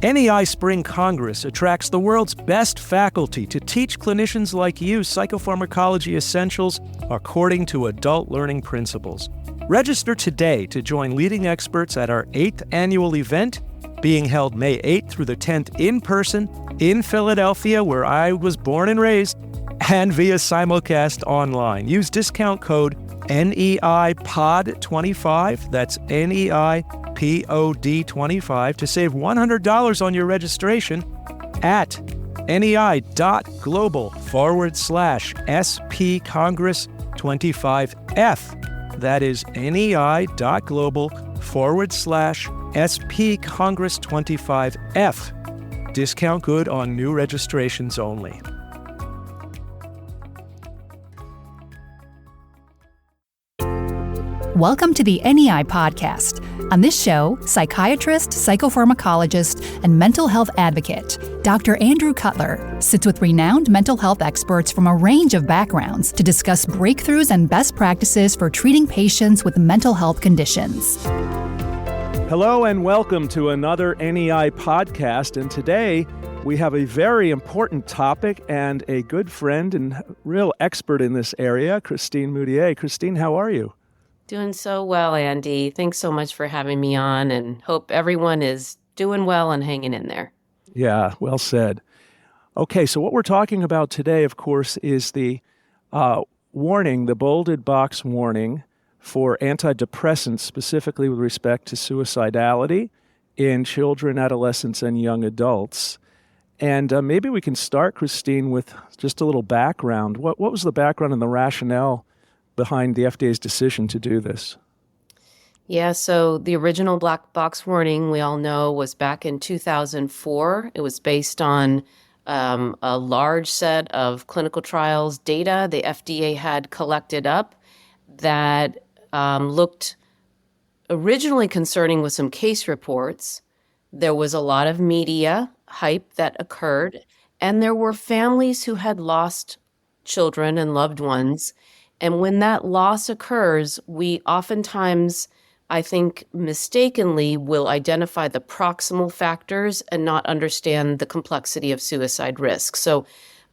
NEI Spring Congress attracts the world's best faculty to teach clinicians like you psychopharmacology essentials according to adult learning principles. Register today to join leading experts at our 8th annual event, being held May 8th through the 10th in person in Philadelphia, where I was born and raised, and via simulcast online. Use discount code NEIPOD25, that's NEIPOD25, to save $100 on your registration at nei.global/SP Congress 25F. That is nei.global/SP Congress 25F. Discount good on new registrations only. Welcome to the NEI podcast. On this show, psychiatrist, psychopharmacologist, and mental health advocate, Dr. Andrew Cutler sits with renowned mental health experts from a range of backgrounds to discuss breakthroughs and best practices for treating patients with mental health conditions. Hello and welcome to another NEI podcast, and today we have a very important topic and a good friend and real expert in this area, Yu Moutier. Christine, how are you? Doing so well, Andy. Thanks so much for having me on, and hope everyone is doing well and hanging in there. Yeah, well said. Okay, so what we're talking about today, of course, is the warning, the bolded box warning for antidepressants, specifically with respect to suicidality in children, adolescents, and young adults. And maybe we can start, Christine, with just a little background. What was the background and the rationale behind the FDA's decision to do this? Yeah, so the original black box warning, we all know, was back in 2004. It was based on a large set of clinical trials data the FDA had collected up that looked originally concerning with some case reports. There was a lot of media hype that occurred, and there were families who had lost children and loved ones. And when that loss occurs, we oftentimes, I think, mistakenly will identify the proximal factors and not understand the complexity of suicide risk. So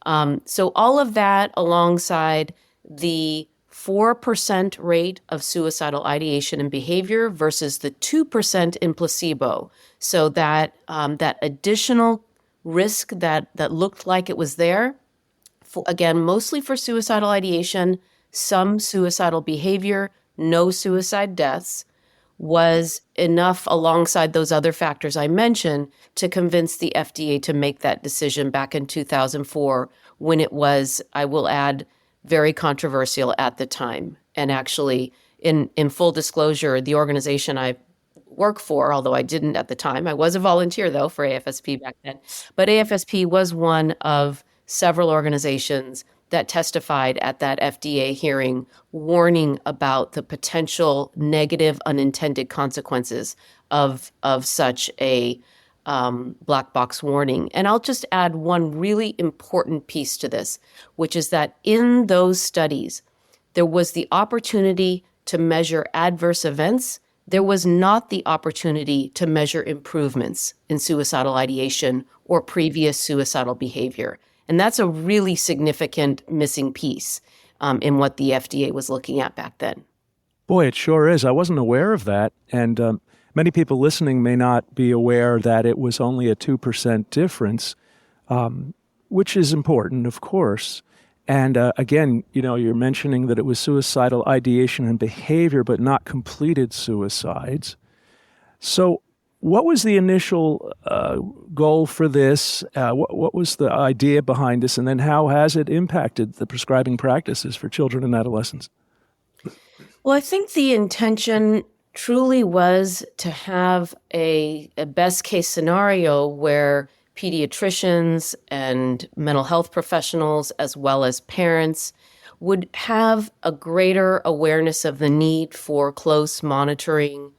all of that alongside the 4% rate of suicidal ideation and behavior versus the 2% in placebo. So that additional risk that looked like it was there, again, mostly for suicidal ideation, some suicidal behavior, no suicide deaths, was enough alongside those other factors I mentioned to convince the FDA to make that decision back in 2004 when it was, I will add, very controversial at the time. And actually, in full disclosure, the organization I work for, although I didn't at the time, I was a volunteer though for AFSP back then, but AFSP was one of several organizations that testified at that FDA hearing, warning about the potential negative unintended consequences of such a black box warning. And I'll just add one really important piece to this, which is that in those studies, there was the opportunity to measure adverse events. There was not the opportunity to measure improvements in suicidal ideation or previous suicidal behavior. And that's a really significant missing piece in what the FDA was looking at back then. Boy, it sure is. I wasn't aware of that. And many people listening may not be aware that it was only a 2% difference, which is important, of course. And again, you're mentioning that it was suicidal ideation and behavior, but not completed suicides. So what was the initial goal for this? What was the idea behind this? And then how has it impacted the prescribing practices for children and adolescents? Well, I think the intention truly was to have a best case scenario where pediatricians and mental health professionals, as well as parents, would have a greater awareness of the need for close monitoring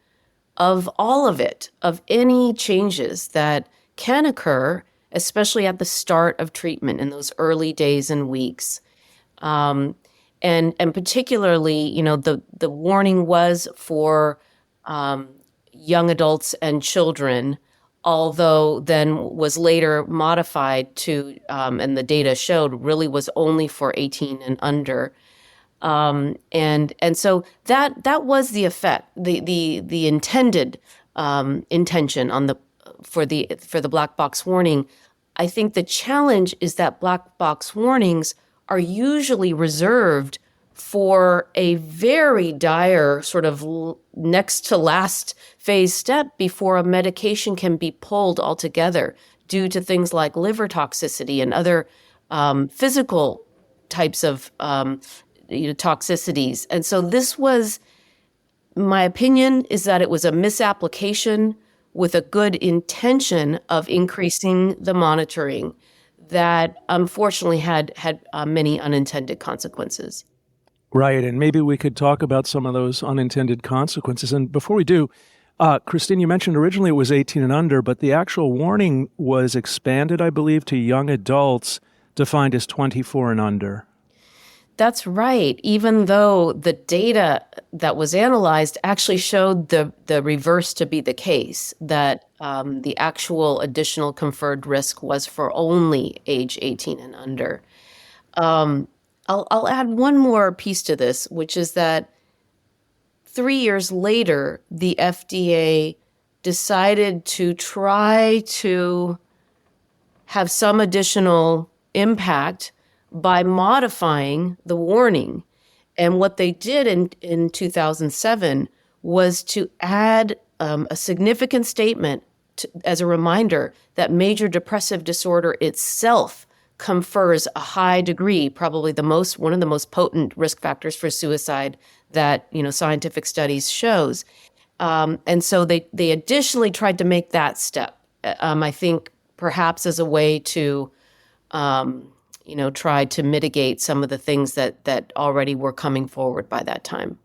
of all of it, of any changes that can occur, especially at the start of treatment in those early days and weeks. And particularly, the warning was for young adults and children, although then was later modified to, and the data showed really was only for 18 and under. And so that was the effect, the intended intention on for the black box warning. I think the challenge is that black box warnings are usually reserved for a very dire sort of next to last phase step before a medication can be pulled altogether due to things like liver toxicity and other physical types of toxicities. And so this was, my opinion is that it was a misapplication with a good intention of increasing the monitoring that unfortunately had many unintended consequences. Right, and maybe we could talk about some of those unintended consequences. And before we do, Christine, you mentioned originally it was 18 and under, but the actual warning was expanded, I believe, to young adults defined as 24 and under. That's right, even though the data that was analyzed actually showed the reverse to be the case, that the actual additional conferred risk was for only age 18 and under. I'll add one more piece to this, which is that 3 years later, the FDA decided to try to have some additional impact by modifying the warning. And what they did in 2007 was to add a significant statement as a reminder that major depressive disorder itself confers a high degree, probably one of the most potent risk factors for suicide that scientific studies shows. And so they additionally tried to make that step, I think perhaps as a way to try to mitigate some of the things that already were coming forward by that time.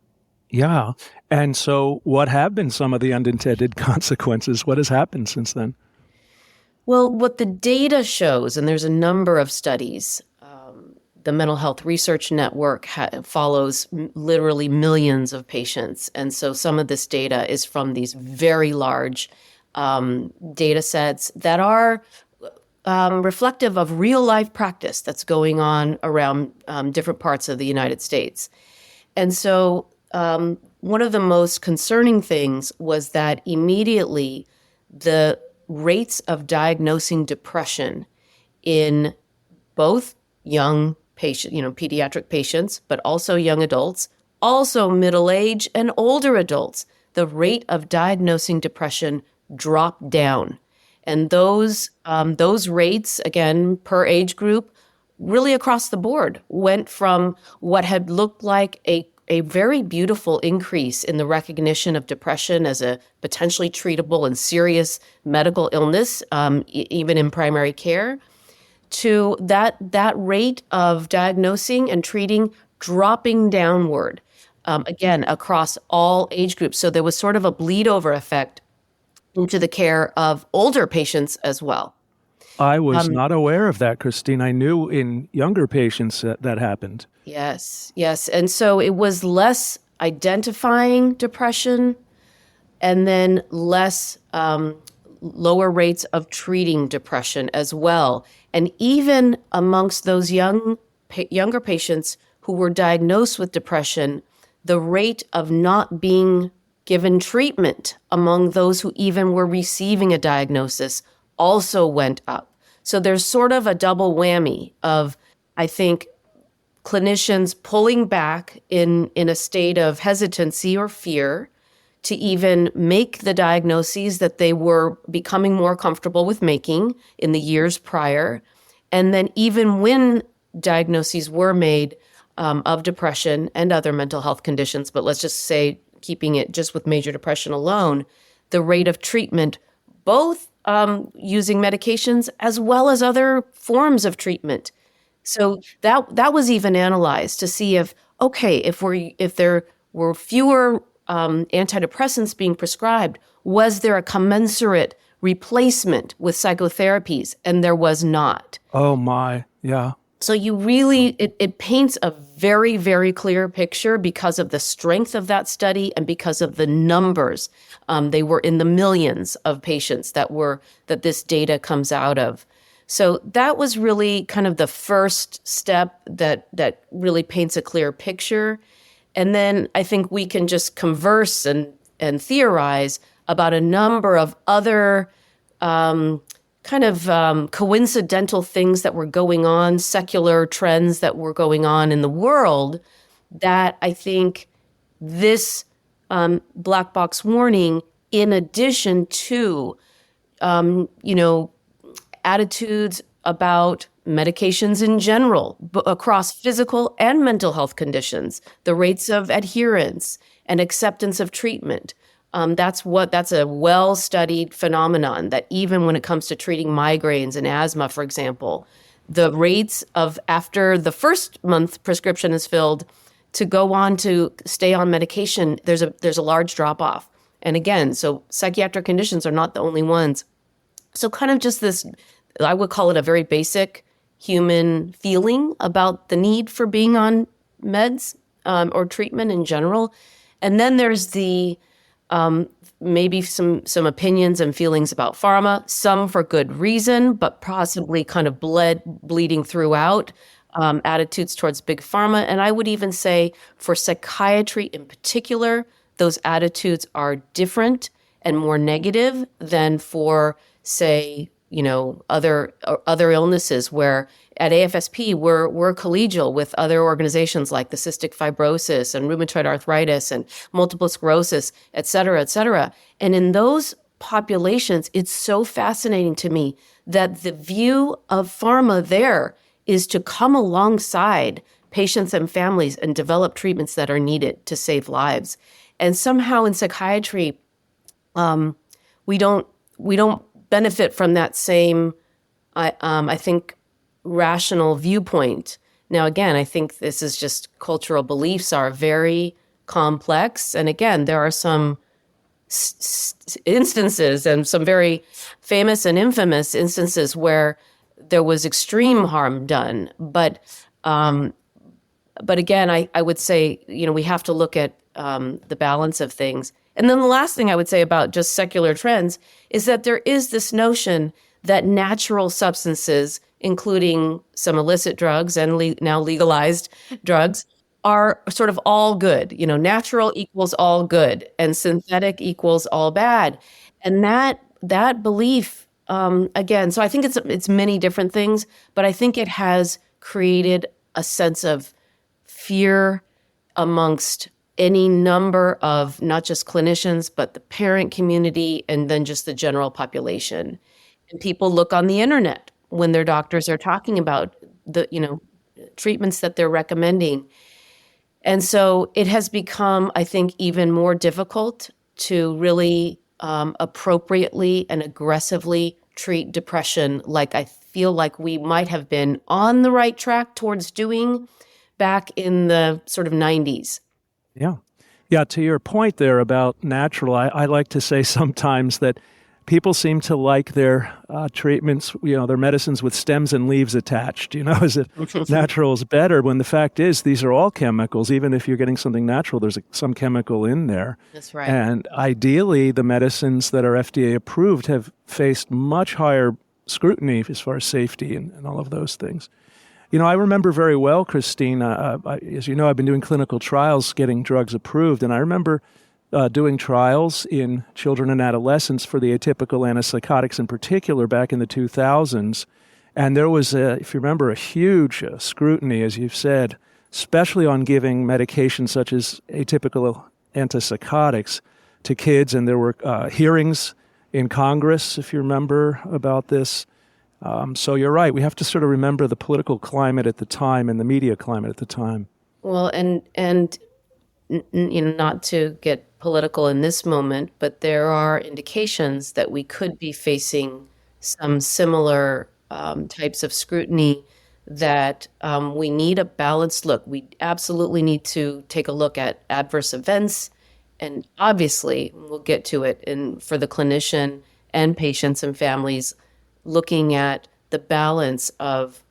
Yeah. And so what have been some of the unintended consequences? What has happened since then? Well, what the data shows, and there's a number of studies, the Mental Health Research Network follows literally millions of patients. And so some of this data is from these very large data sets that are reflective of real life practice that's going on around different parts of the United States. And so one of the most concerning things was that immediately the rates of diagnosing depression in both young patients, pediatric patients, but also young adults, also middle-aged and older adults, the rate of diagnosing depression dropped down. And those rates, again, per age group, really across the board, went from what had looked like a very beautiful increase in the recognition of depression as a potentially treatable and serious medical illness, even in primary care, to that rate of diagnosing and treating dropping downward, again, across all age groups. So there was sort of a bleed over effect into the care of older patients as well. I was not aware of that, Christine. I knew in younger patients that happened. Yes. And so it was less identifying depression and then less lower rates of treating depression as well. And even amongst those younger patients who were diagnosed with depression, the rate of not being given treatment among those who even were receiving a diagnosis also went up. So there's sort of a double whammy of, I think, clinicians pulling back in a state of hesitancy or fear to even make the diagnoses that they were becoming more comfortable with making in the years prior. And then even when diagnoses were made of depression and other mental health conditions, but let's just say keeping it just with major depression alone, the rate of treatment, both using medications as well as other forms of treatment. So that was even analyzed to see if there were fewer antidepressants being prescribed, was there a commensurate replacement with psychotherapies? And there was not. Oh my, yeah. So you really, it paints a very, very clear picture because of the strength of that study and because of the numbers. They were in the millions of patients that this data comes out of. So that was really kind of the first step that really paints a clear picture. And then I think we can just converse and theorize about a number of other coincidental things that were going on, secular trends that were going on in the world, that I think this black box warning, in addition to, attitudes about medications in general, across physical and mental health conditions, the rates of adherence and acceptance of treatment. That's a well-studied phenomenon, that even when it comes to treating migraines and asthma, for example, the rates of, after the first month prescription is filled, to go on to stay on medication, there's a large drop-off. And again, so psychiatric conditions are not the only ones. So kind of just this, I would call it a very basic human feeling about the need for being on meds or treatment in general. And then there's the maybe some opinions and feelings about pharma, some for good reason, but possibly kind of bleeding throughout, attitudes towards big pharma. And I would even say for psychiatry in particular, those attitudes are different and more negative than for, say, other illnesses, where at AFSP we're collegial with other organizations like the cystic fibrosis and rheumatoid arthritis and multiple sclerosis, et cetera, et cetera. And in those populations, it's so fascinating to me that the view of pharma there is to come alongside patients and families and develop treatments that are needed to save lives. And somehow in psychiatry, we don't benefit from that same, I think, rational viewpoint. Now, again, I think this is just cultural beliefs are very complex. And again, there are some instances and some very famous and infamous instances where there was extreme harm done. But again, I would say, we have to look at the balance of things. And then the last thing I would say about just secular trends is that there is this notion that natural substances, including some illicit drugs and now legalized drugs, are sort of all good. Natural equals all good and synthetic equals all bad. And that belief, again, so I think it's many different things, but I think it has created a sense of fear amongst any number of not just clinicians, but the parent community and then just the general population. And people look on the internet when their doctors are talking about the, treatments that they're recommending. And so it has become, I think, even more difficult to really appropriately and aggressively treat depression like I feel like we might have been on the right track towards doing back in the sort of 90s. Yeah. Yeah, to your point there about natural, I like to say sometimes that people seem to like their treatments, their medicines with stems and leaves attached, as if natural is better, when the fact is these are all chemicals. Even if you're getting something natural, there's some chemical in there. That's right. And ideally, the medicines that are FDA approved have faced much higher scrutiny as far as safety and all of those things. I remember very well, Christine, as you know, I've been doing clinical trials getting drugs approved, and I remember doing trials in children and adolescents for the atypical antipsychotics in particular back in the 2000s. And there was, if you remember, a huge scrutiny, as you've said, especially on giving medications such as atypical antipsychotics to kids. And there were hearings in Congress, if you remember, about this. So you're right. We have to sort of remember the political climate at the time and the media climate at the time. Well, and not to get political in this moment, but there are indications that we could be facing some similar types of scrutiny, that we need a balanced look. We absolutely need to take a look at adverse events, and obviously we'll get to it for the clinician and patients and families, looking at the balance of,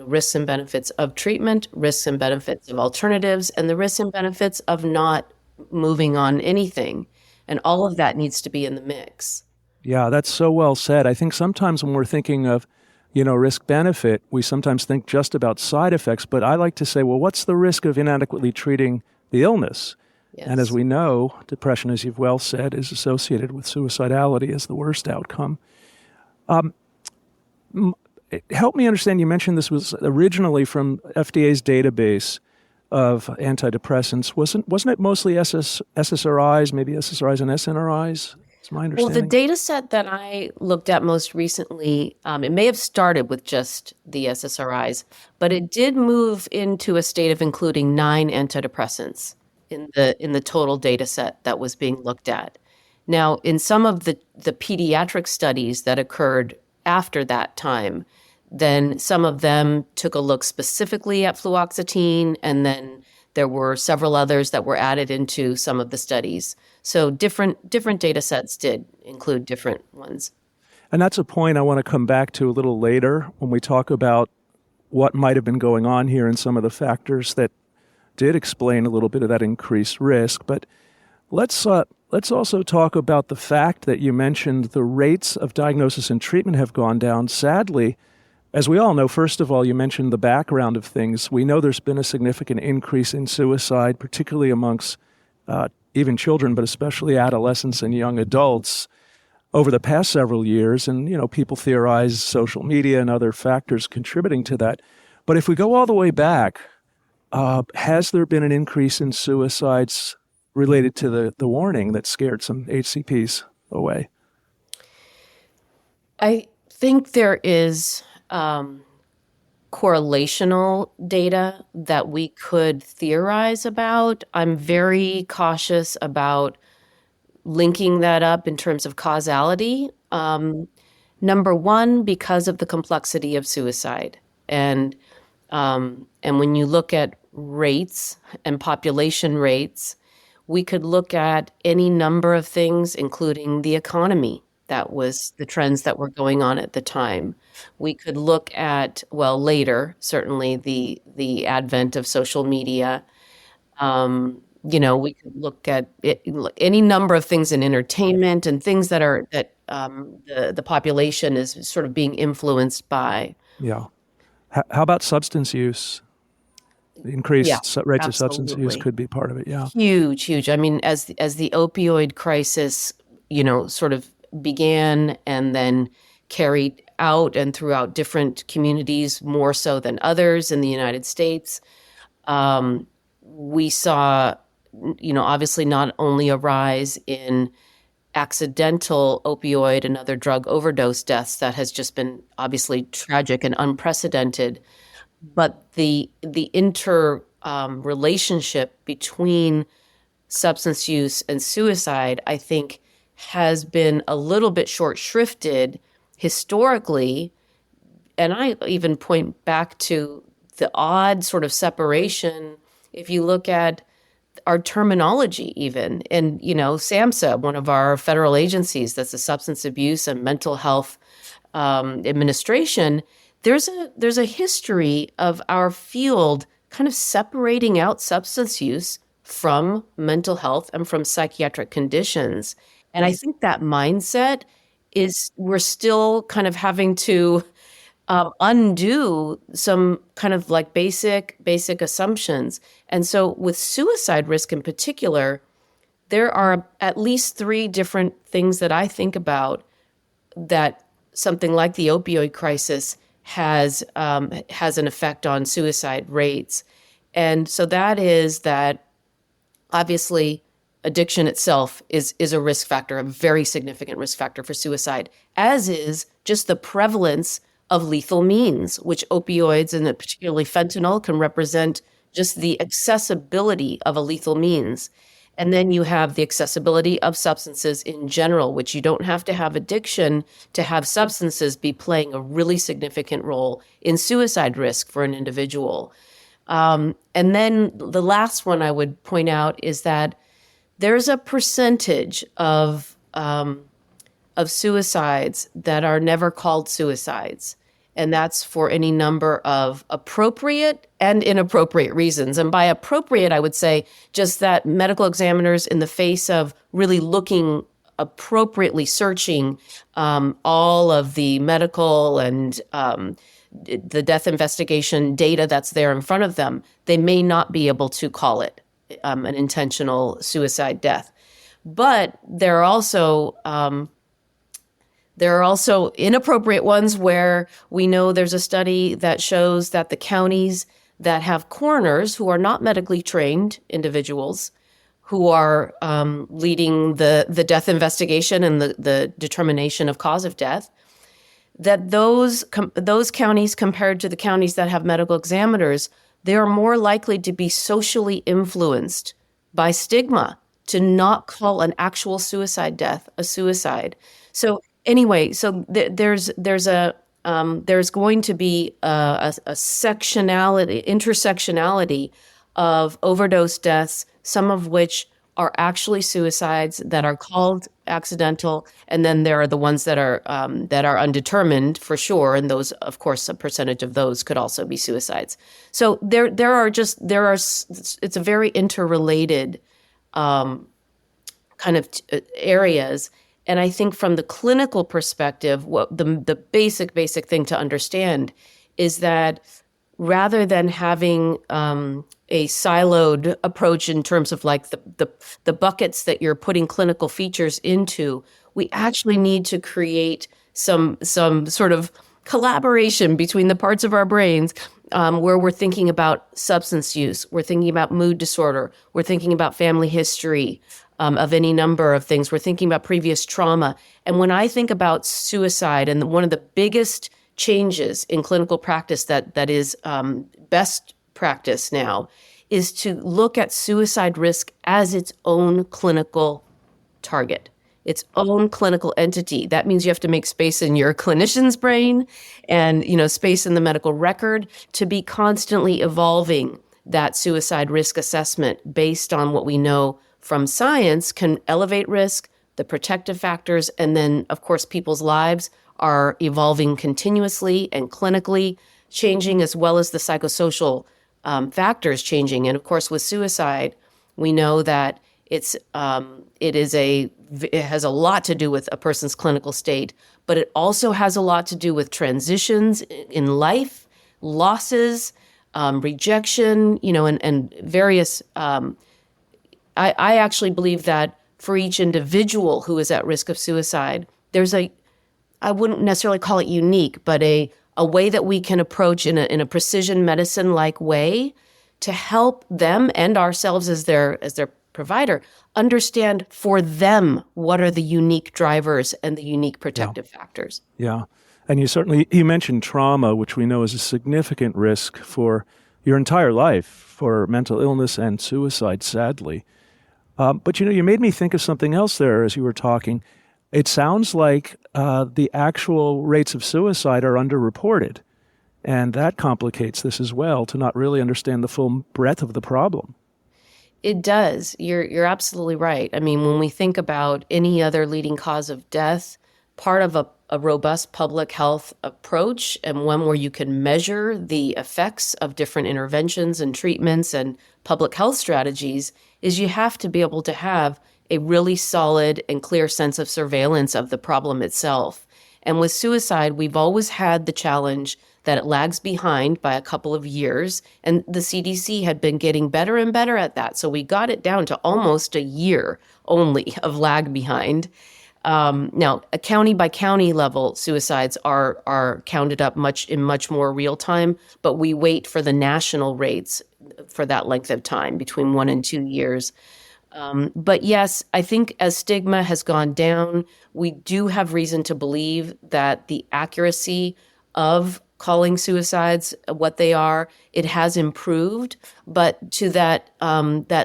risks and benefits of treatment, risks and benefits of alternatives, and the risks and benefits of not moving on anything. And all of that needs to be in the mix. Yeah, that's so well said. I think sometimes when we're thinking of, risk benefit, we sometimes think just about side effects, but I like to say, well, what's the risk of inadequately treating the illness? Yes. And as we know, depression, as you've well said, is associated with suicidality as the worst outcome. Help me understand, you mentioned this was originally from FDA's database of antidepressants. Wasn't it mostly SSRIs, maybe SSRIs and SNRIs? That's my understanding. Well, the data set that I looked at most recently, it may have started with just the SSRIs, but it did move into a state of including 9 antidepressants in the total data set that was being looked at. Now, in some of the pediatric studies that occurred after that time, then some of them took a look specifically at fluoxetine, and then there were several others that were added into some of the studies. So different data sets did include different ones. And that's a point I want to come back to a little later when we talk about what might have been going on here and some of the factors that did explain a little bit of that increased risk. But let's also talk about the fact that you mentioned the rates of diagnosis and treatment have gone down. Sadly, as we all know, first of all, you mentioned the background of things. We know there's been a significant increase in suicide, particularly amongst even children, but especially adolescents and young adults over the past several years. And, people theorize social media and other factors contributing to that. But if we go all the way back, has there been an increase in suicides related to the warning that scared some HCPs away? I think there is correlational data that we could theorize about. I'm very cautious about linking that up in terms of causality. Number one, because of the complexity of suicide. And when you look at rates and population rates, we could look at any number of things, including the economy. That was the trends that were going on at the time. We could look at, later, certainly the advent of social media. We could look at any number of things in entertainment and things that the population is sort of being influenced by. Yeah. How about substance use? The increased rates of substance use could be part of it. Yeah. Huge. I mean, as the opioid crisis, sort of began and then carried out and throughout different communities more so than others in the United States, we saw, obviously not only a rise in accidental opioid and other drug overdose deaths that has just been obviously tragic and unprecedented, but the relationship between substance use and suicide, I think, has been a little bit short-shrifted historically. And I even point back to the odd sort of separation if you look at our terminology even. And, SAMHSA, one of our federal agencies, that's the Substance Abuse and Mental Health Administration, there's a history of our field kind of separating out substance use from mental health and from psychiatric conditions. And I think that mindset we're still kind of having to undo some kind of like basic assumptions. And so with suicide risk in particular, there are at least 3 different things that I think about that something like the opioid crisis has an effect on suicide rates. And so that is that obviously addiction itself is a risk factor, a very significant risk factor for suicide, as is just the prevalence of lethal means, which opioids and particularly fentanyl can represent just the accessibility of a lethal means. And then you have the accessibility of substances in general, which you don't have to have addiction to have substances be playing a really significant role in suicide risk for an individual. And then the last one I would point out is that there's a percentage of suicides that are never called suicides. And that's for any number of appropriate and inappropriate reasons. And by appropriate, I would say just that medical examiners, in the face of really looking appropriately, searching all of the medical and the death investigation data that's there in front of them, they may not be able to call it an intentional suicide death. But there are also inappropriate ones where we know there's a study that shows that the counties that have coroners who are not medically trained individuals who are leading the death investigation and the determination of cause of death, that those counties compared to the counties that have medical examiners, they are more likely to be socially influenced by stigma to not call an actual suicide death a suicide. So anyway, so there's going to be a intersectionality of overdose deaths, some of which are actually suicides that are called accidental, and then there are the ones that are undetermined for sure, and those, of course, a percentage of those could also be suicides. So it's a very interrelated kind of areas. And I think from the clinical perspective, what the basic thing to understand is that rather than having a siloed approach in terms of like the buckets that you're putting clinical features into, we actually need to create some sort of collaboration between the parts of our brains where we're thinking about substance use, we're thinking about mood disorder, we're thinking about family history of any number of things, we're thinking about previous trauma. And when I think about suicide, and one of the biggest changes in clinical practice that is best practice now is to look at suicide risk as its own clinical target, its own clinical entity. That means you have to make space in your clinician's brain and, space in the medical record to be constantly evolving that suicide risk assessment based on what we know from science can elevate risk, the protective factors, and then, of course, people's lives are evolving continuously and clinically changing, as well as the psychosocial factors changing. And of course, with suicide, we know that it has a lot to do with a person's clinical state, but it also has a lot to do with transitions in life, losses, rejection, and various. I actually believe that for each individual who is at risk of suicide, there's I wouldn't necessarily call it unique, but a way that we can approach in a precision medicine-like way to help them and ourselves as their provider understand for them what are the unique drivers and the unique protective factors. Yeah. And you mentioned trauma, which we know is a significant risk for your entire life, for mental illness and suicide, sadly. But you made me think of something else there as you were talking. It sounds like the actual rates of suicide are underreported, and that complicates this as well, to not really understand the full breadth of the problem. It does. You're absolutely right. I mean, when we think about any other leading cause of death, part of a robust public health approach, and one where you can measure the effects of different interventions and treatments and public health strategies, is you have to be able to have a really solid and clear sense of surveillance of the problem itself. And with suicide, we've always had the challenge that it lags behind by a couple of years, and the CDC had been getting better and better at that. So we got it down to almost a year only of lag behind. Now, a county by county level, suicides are counted up in much more real time, but we wait for the national rates for that length of time, between 1 and 2 years. But yes, I think as stigma has gone down, we do have reason to believe that the accuracy of calling suicides what they are, it has improved, but to that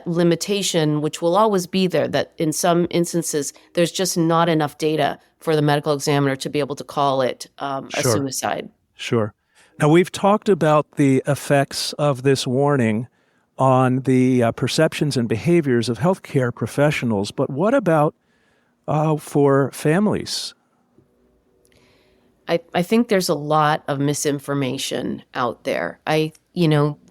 limitation, which will always be there, that in some instances, there's just not enough data for the medical examiner to be able to call it a suicide. Sure. Now, we've talked about the effects of this warning on the perceptions and behaviors of healthcare professionals, but what about for families? I think there's a lot of misinformation out there.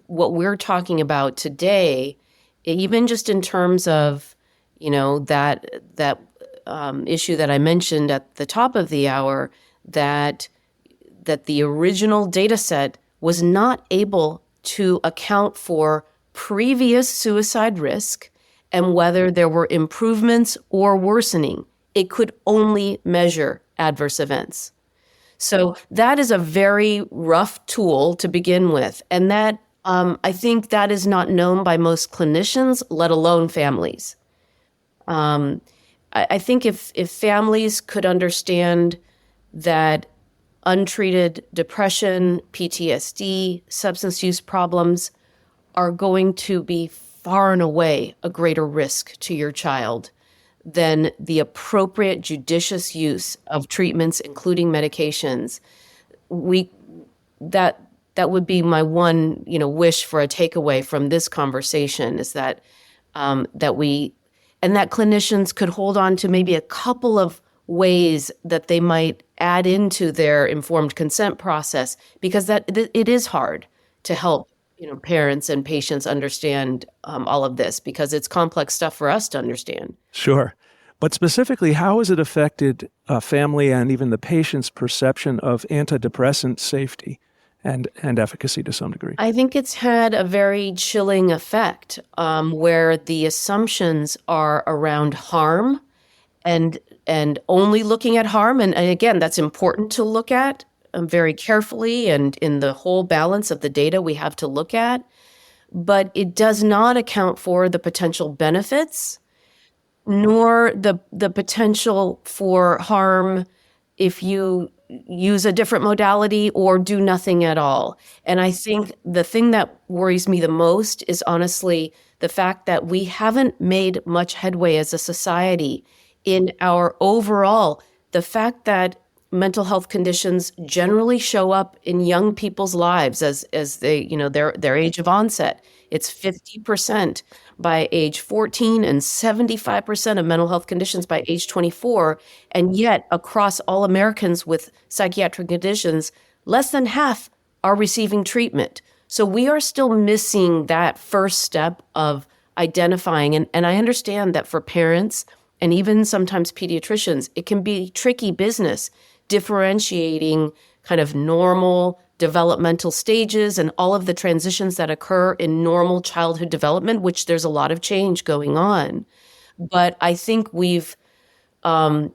What we're talking about today, even just in terms of, that issue that I mentioned at the top of the hour, that the original data set was not able to account for previous suicide risk and whether there were improvements or worsening. It could only measure adverse events. So that is a very rough tool to begin with. And that I think that is not known by most clinicians, let alone families. I think if families could understand that untreated depression, PTSD, substance use problems are going to be far and away a greater risk to your child than the appropriate judicious use of treatments, including medications, that would be my one, wish for a takeaway from this conversation is that that clinicians could hold on to maybe a couple of ways that they might add into their informed consent process, because it is hard to help parents and patients understand all of this, because it's complex stuff for us to understand. Sure. But specifically, how has it affected family and even the patient's perception of antidepressant safety and efficacy to some degree? I think it's had a very chilling effect where the assumptions are around harm and only looking at harm. And again, that's important to look at very carefully and in the whole balance of the data we have to look at. But it does not account for the potential benefits, nor the potential for harm if you use a different modality or do nothing at all. And I think the thing that worries me the most is honestly the fact that we haven't made much headway as a society in our overall, the fact that mental health conditions generally show up in young people's lives as they, their age of onset. It's 50% by age 14 and 75% of mental health conditions by age 24. And yet, across all Americans with psychiatric conditions, less than half are receiving treatment. So we are still missing that first step of identifying. And I understand that for parents and even sometimes pediatricians, it can be tricky business differentiating kind of normal developmental stages and all of the transitions that occur in normal childhood development, which there's a lot of change going on. But I think my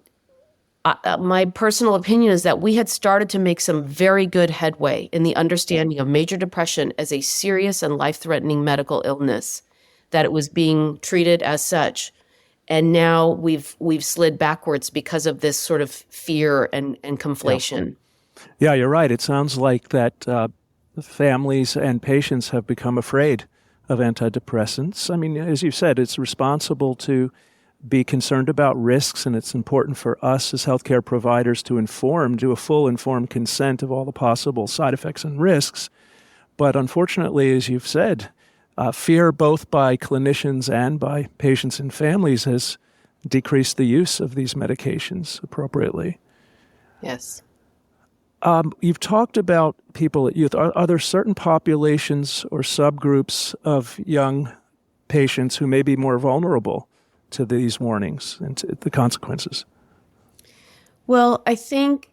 personal opinion is that we had started to make some very good headway in the understanding of major depression as a serious and life-threatening medical illness, that it was being treated as such. And now we've slid backwards because of this sort of fear and conflation. Yeah, you're right. It sounds like that families and patients have become afraid of antidepressants. I mean, as you said, it's responsible to be concerned about risks, and it's important for us as healthcare providers to do a full informed consent of all the possible side effects and risks. But unfortunately, as you've said, fear both by clinicians and by patients and families has decreased the use of these medications appropriately. Yes. You've talked about people at youth. Are there certain populations or subgroups of young patients who may be more vulnerable to these warnings and to the consequences? Well, I think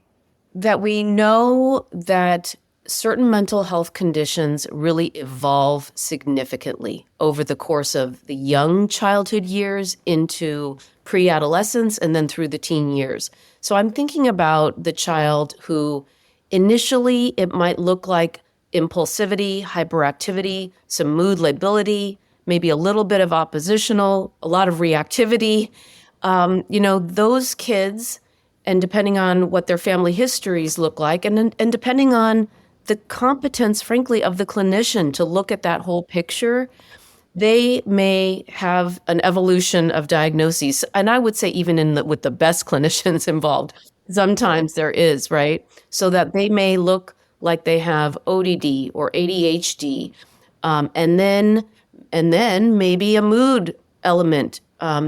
that we know that certain mental health conditions really evolve significantly over the course of the young childhood years into pre-adolescence and then through the teen years. So I'm thinking about the child who initially it might look like impulsivity, hyperactivity, some mood lability, maybe a little bit of oppositional, a lot of reactivity. Those kids, and depending on what their family histories look like, and depending on the competence, frankly, of the clinician to look at that whole picture, they may have an evolution of diagnoses. And I would say even with the best clinicians involved, sometimes there is, right? So that they may look like they have ODD or ADHD, and then maybe a mood element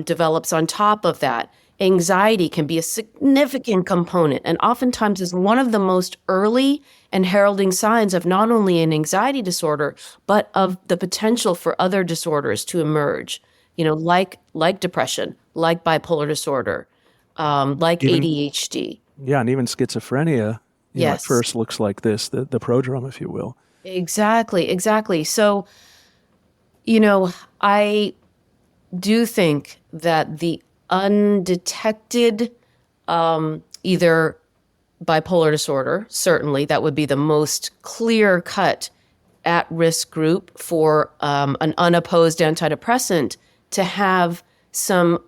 develops on top of that. anxiety can be a significant component and oftentimes is one of the most early and heralding signs of not only an anxiety disorder, but of the potential for other disorders to emerge, like depression, like bipolar disorder, like Even- ADHD. Yeah, and even schizophrenia, Yes. at first looks like this, the prodrome, if you will. Exactly. So, I do think that the undetected, either bipolar disorder, certainly that would be the most clear-cut at-risk group for an unopposed antidepressant to have some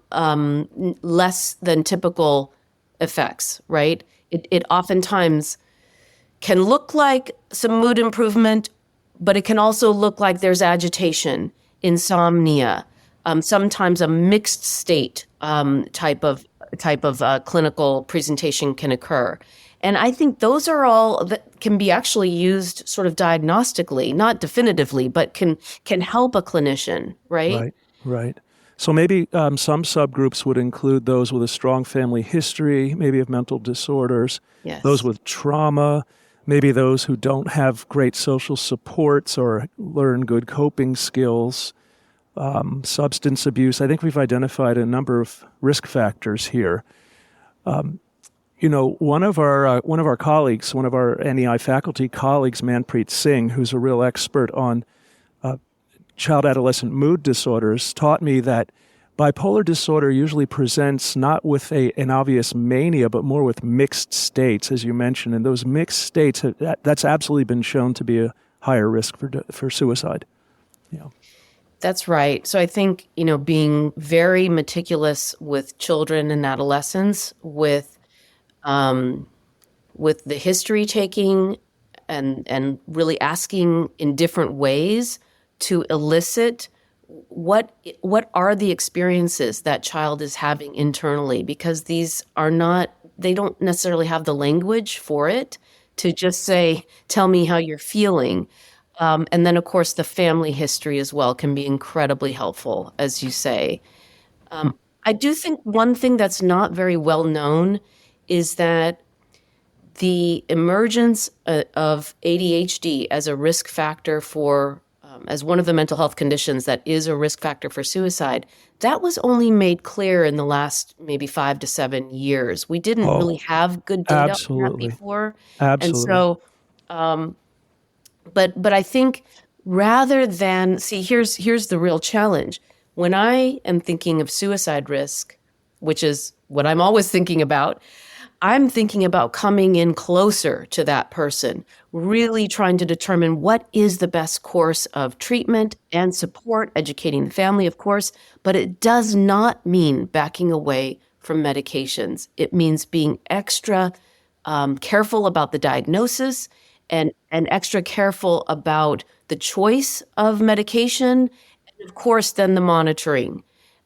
less than typical effects, right? It oftentimes can look like some mood improvement, but it can also look like there's agitation, insomnia, sometimes a mixed state type of clinical presentation can occur. And I think those are all that can be actually used sort of diagnostically, not definitively, but can help a clinician, right? Right. So maybe some subgroups would include those with a strong family history, maybe of mental disorders, Yes. those with trauma, maybe those who don't have great social supports or learn good coping skills, substance abuse. I think we've identified a number of risk factors here. One of our colleagues, one of our NEI faculty colleagues, Manpreet Singh, who's a real expert on child-adolescent mood disorders, taught me that bipolar disorder usually presents not with an obvious mania, but more with mixed states, as you mentioned. And those mixed states, that's absolutely been shown to be a higher risk for suicide. Yeah. That's right. So I think, being very meticulous with children and adolescents, with the history taking and really asking in different ways to elicit what are the experiences that child is having internally, because these are not, they don't necessarily have the language for it to just say, tell me how you're feeling. And then, of course, the family history as well can be incredibly helpful, as you say. I do think one thing that's not very well known is that the emergence of ADHD as a risk factor for, as one of the mental health conditions that is a risk factor for suicide, that was only made clear in the last maybe 5 to 7 years. We didn't really have good data on that before. Absolutely. And so, but I think rather than, here's the real challenge. When I am thinking of suicide risk, which is what I'm always thinking about, I'm thinking about coming in closer to that person, really trying to determine what is the best course of treatment and support, educating the family, of course, but it does not mean backing away from medications. It means being extra careful about the diagnosis and extra careful about the choice of medication, and of course, then the monitoring,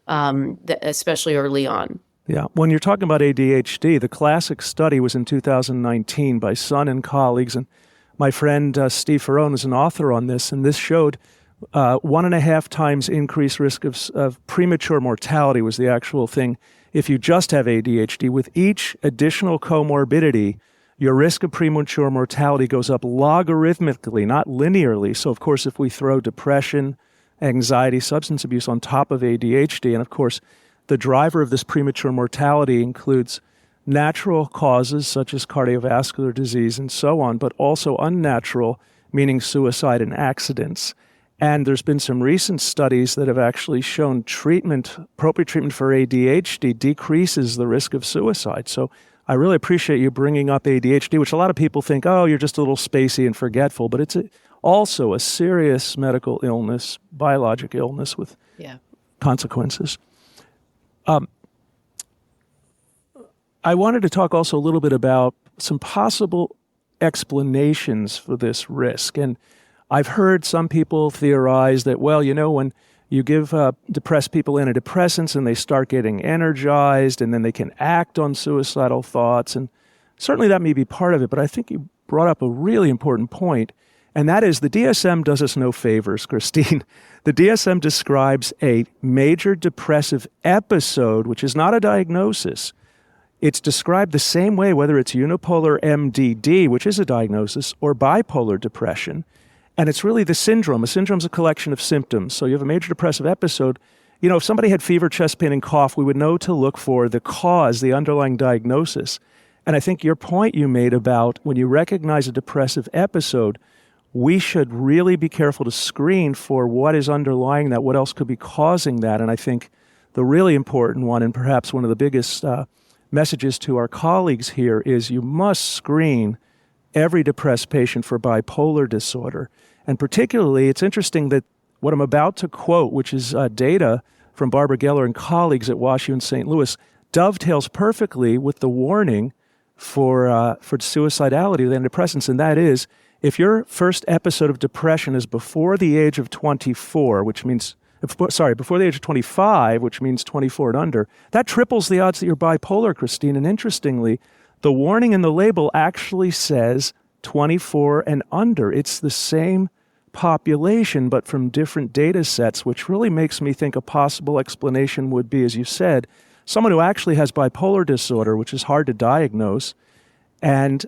especially early on. Yeah. When you're talking about ADHD, the classic study was in 2019 by Sun and colleagues, and my friend Steve Ferrone is an author on this, and this showed 1.5 times increased risk of premature mortality was the actual thing if you just have ADHD. With each additional comorbidity, your risk of premature mortality goes up logarithmically, not linearly. So, of course, if we throw depression, anxiety, substance abuse on top of ADHD, and of course, the driver of this premature mortality includes natural causes such as cardiovascular disease and so on, but also unnatural, meaning suicide and accidents. And there's been some recent studies that have actually shown appropriate treatment for ADHD decreases the risk of suicide. So I really appreciate you bringing up ADHD, which a lot of people think, oh, you're just a little spacey and forgetful, but it's also a serious medical illness, biologic illness with consequences. I wanted to talk also a little bit about some possible explanations for this risk. And I've heard some people theorize that, well, when you give depressed people antidepressants and they start getting energized and then they can act on suicidal thoughts. And certainly that may be part of it. But I think you brought up a really important point. And that is the DSM does us no favors, Christine. The DSM describes a major depressive episode, which is not a diagnosis. It's described the same way, whether it's unipolar MDD, which is a diagnosis, or bipolar depression. And it's really the syndrome. A syndrome is a collection of symptoms. So you have a major depressive episode. You know, if somebody had fever, chest pain, and cough, we would know to look for the cause, the underlying diagnosis. And I think your point you made about when you recognize a depressive episode, we should really be careful to screen for what is underlying that, what else could be causing that. And I think the really important one, and perhaps one of the biggest messages to our colleagues here, is you must screen every depressed patient for bipolar disorder. And particularly, it's interesting that what I'm about to quote, which is data from Barbara Geller and colleagues at WashU in St. Louis, dovetails perfectly with the warning for suicidality with antidepressants, and that is, if your first episode of depression is before the age of 24, which means, before the age of 25, which means 24 and under, that triples the odds that you're bipolar, Christine. And interestingly, the warning in the label actually says 24 and under. It's the same population, but from different data sets, which really makes me think a possible explanation would be, as you said, someone who actually has bipolar disorder, which is hard to diagnose, and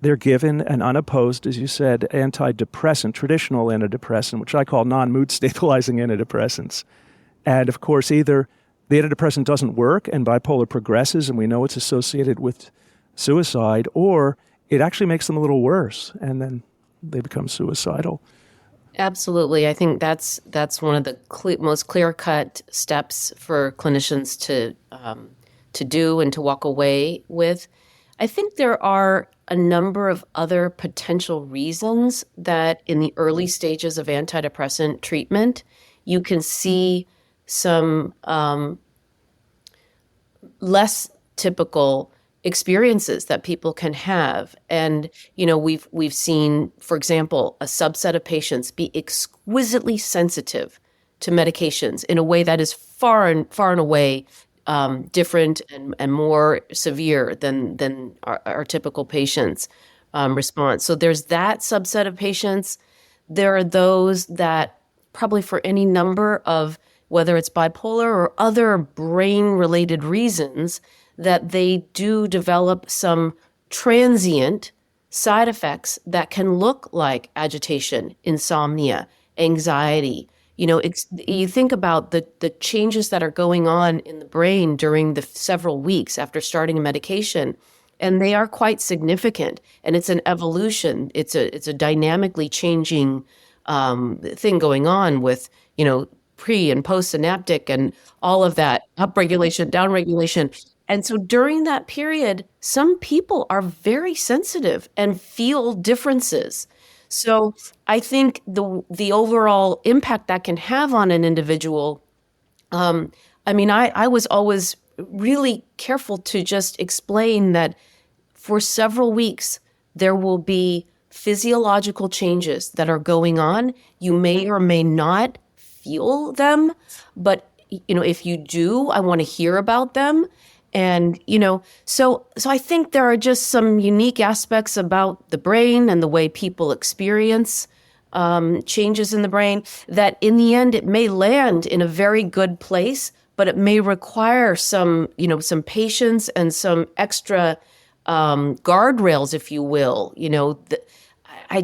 they're given an unopposed, as you said, antidepressant, traditional antidepressant, which I call non-mood stabilizing antidepressants. And of course, either the antidepressant doesn't work and bipolar progresses, and we know it's associated with suicide, or it actually makes them a little worse, and then they become suicidal. Absolutely. I think that's one of the most clear-cut steps for clinicians to do and to walk away with. I think there are a number of other potential reasons that in the early stages of antidepressant treatment, you can see some less typical experiences that people can have. And, you know, we've seen, for example, a subset of patients be exquisitely sensitive to medications in a way that is far and away different and more severe than our typical patients' response. So there's that subset of patients. There are those that probably for any number of, whether it's bipolar or other brain-related reasons, that they do develop some transient side effects that can look like agitation, insomnia, anxiety. You know, you think about the changes that are going on in the brain during the several weeks after starting a medication, and they are quite significant. And it's an evolution. It's a dynamically changing thing going on with, you know, pre and post synaptic and all of that upregulation, downregulation. And so during that period, some people are very sensitive and feel differences. So I think the overall impact that can have on an individual, I was always really careful to just explain that for several weeks, there will be physiological changes that are going on. You may or may not feel them, but, you know, if you do, I want to hear about them. And, you know, so I think there are just some unique aspects about the brain and the way people experience changes in the brain that in the end, it may land in a very good place, but it may require some patience and some extra guardrails, if you will. You know, I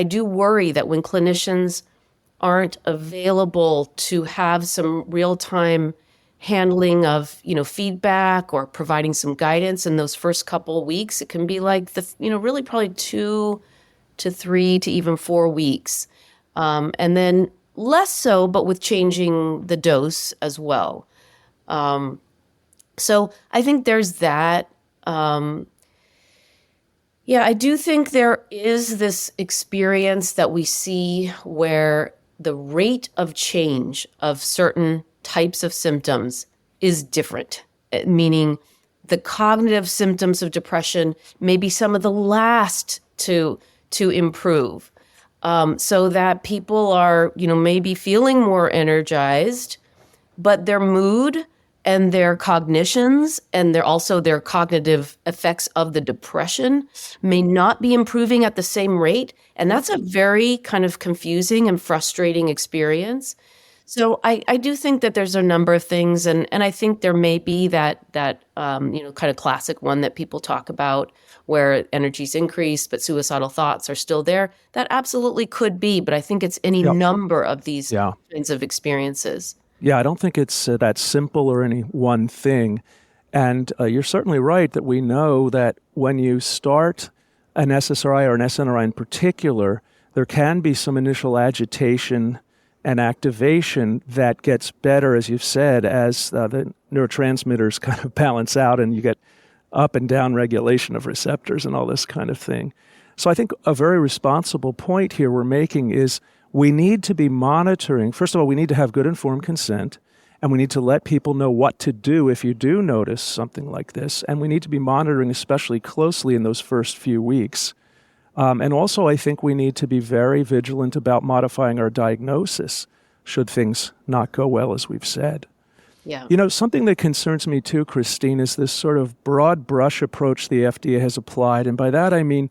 do worry that when clinicians aren't available to have some real-time handling of, you know, feedback or providing some guidance in those first couple of weeks, it can be like really probably 2 to 3 to even 4 weeks. And then less so, but with changing the dose as well. So I think there's that. I do think there is this experience that we see where the rate of change of certain types of symptoms is different, meaning the cognitive symptoms of depression may be some of the last to improve, so that people are, maybe feeling more energized, but their mood and their cognitions and their cognitive effects of the depression may not be improving at the same rate. And that's a very kind of confusing and frustrating experience. So I do think that there's a number of things, and I think there may be that kind of classic one that people talk about where energy's increased, but suicidal thoughts are still there. That absolutely could be, but I think it's any number of these kinds of experiences. Yeah, I don't think it's that simple or any one thing. And you're certainly right that we know that when you start an SSRI or an SNRI in particular, there can be some initial agitation and activation that gets better, as you've said, as the neurotransmitters kind of balance out and you get up and down regulation of receptors and all this kind of thing. So I think a very responsible point here we're making is we need to be monitoring. First of all, we need to have good informed consent, and we need to let people know what to do if you do notice something like this. And we need to be monitoring especially closely in those first few weeks. And also, I think we need to be very vigilant about modifying our diagnosis should things not go well, as we've said. Yeah. You know, something that concerns me too, Christine, is this sort of broad brush approach the FDA has applied. And by that, I mean,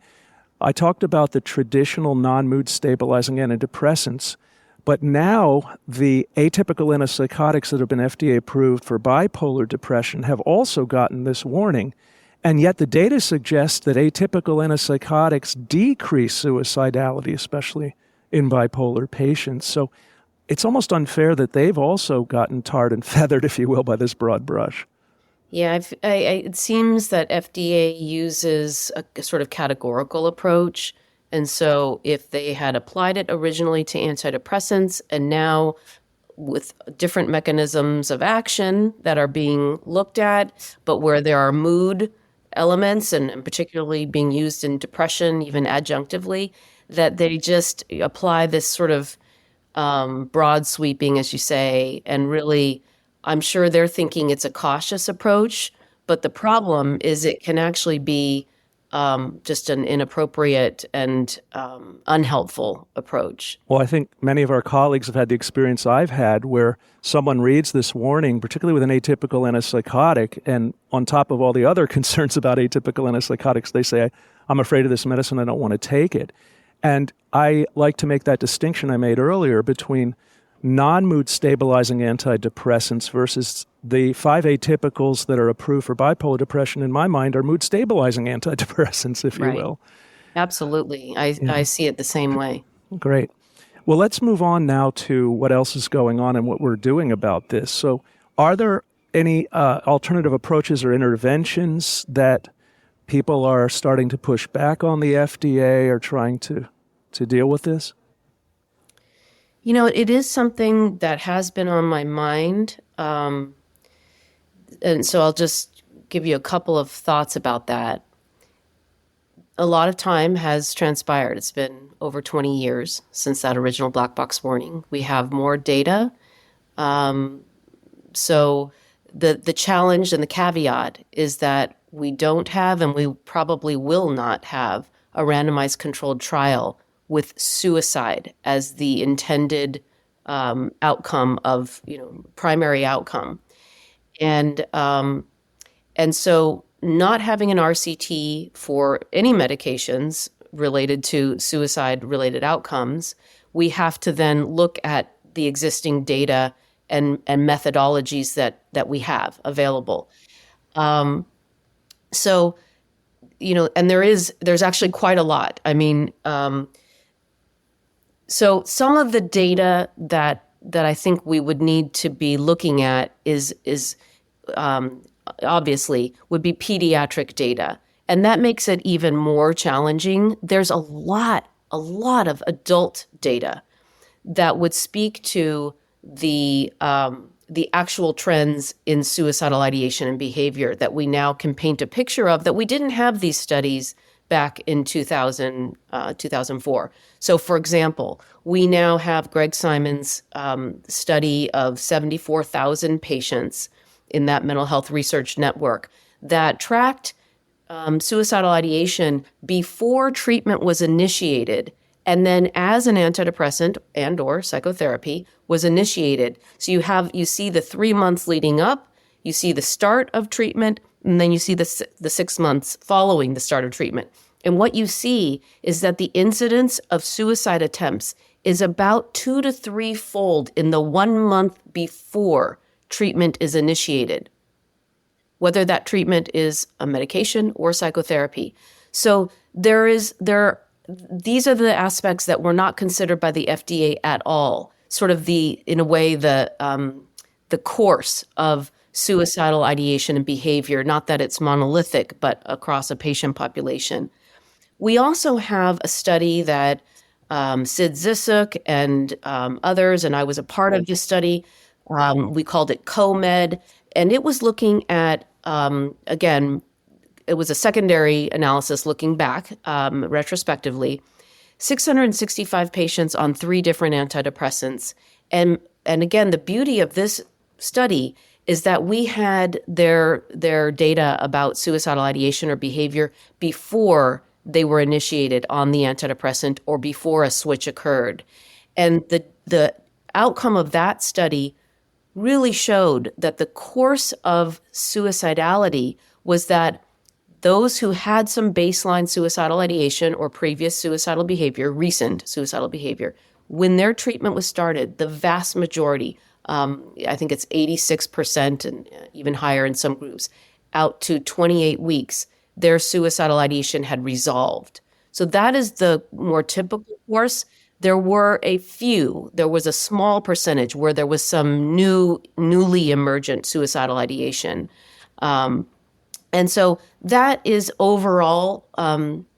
I talked about the traditional non-mood stabilizing antidepressants, but now the atypical antipsychotics that have been FDA approved for bipolar depression have also gotten this warning. And yet the data suggests that atypical antipsychotics decrease suicidality, especially in bipolar patients. So it's almost unfair that they've also gotten tarred and feathered, if you will, by this broad brush. Yeah, it seems that FDA uses a sort of categorical approach. And so if they had applied it originally to antidepressants and now with different mechanisms of action that are being looked at, but where there are mood elements and particularly being used in depression, even adjunctively, that they just apply this sort of broad sweeping, as you say, and really, I'm sure they're thinking it's a cautious approach, but the problem is it can actually be just an inappropriate and unhelpful approach. Well, I think many of our colleagues have had the experience I've had where someone reads this warning, particularly with an atypical antipsychotic, and on top of all the other concerns about atypical antipsychotics, they say, I'm afraid of this medicine, I don't want to take it. And I like to make that distinction I made earlier between non-mood stabilizing antidepressants versus the 5 atypicals that are approved for bipolar depression, in my mind, are mood stabilizing antidepressants, if you will. Absolutely. I see it the same way. Great. Well, let's move on now to what else is going on and what we're doing about this. So are there any alternative approaches or interventions that people are starting to push back on the FDA or trying to deal with this? You know, it is something that has been on my mind. And so I'll just give you a couple of thoughts about that. A lot of time has transpired. It's been over 20 years since that original black box warning. We have more data. So the challenge and the caveat is that we don't have, and we probably will not have, a randomized controlled trial with suicide as the intended outcome of, primary outcome. And so not having an RCT for any medications related to suicide-related outcomes, we have to then look at the existing data and methodologies that we have available. So, and there's actually quite a lot. I mean, so some of the data that I think we would need to be looking at is obviously would be pediatric data. And that makes it even more challenging. There's a lot of adult data that would speak to the actual trends in suicidal ideation and behavior that we now can paint a picture of, that we didn't have these studies back in 2004. So, for example, we now have Greg Simon's study of 74,000 patients in that mental health research network that tracked suicidal ideation before treatment was initiated, and then as an antidepressant and or psychotherapy was initiated. So you see the 3 months leading up, you see the start of treatment, and then you see the 6 months following the start of treatment. And what you see is that the incidence of suicide attempts is about 2 to 3-fold in the 1 month before treatment is initiated, whether that treatment is a medication or psychotherapy. So these are the aspects that were not considered by the FDA at all. Sort of in a way, the course of suicidal ideation and behavior, not that it's monolithic, but across a patient population. We also have a study that Sid Zissuk and others, and I was a part of this study. We called it COMED, and it was looking at, again, it was a secondary analysis looking back retrospectively, 665 patients on 3 different antidepressants. And again, the beauty of this study is that we had their data about suicidal ideation or behavior before they were initiated on the antidepressant or before a switch occurred. And the outcome of that study really showed that the course of suicidality was that those who had some baseline suicidal ideation or previous suicidal behavior, recent suicidal behavior, when their treatment was started, the vast majority, I think it's 86% and even higher in some groups, out to 28 weeks, their suicidal ideation had resolved. So that is the more typical course. There were there was a small percentage where there was some newly emergent suicidal ideation. And so that is overall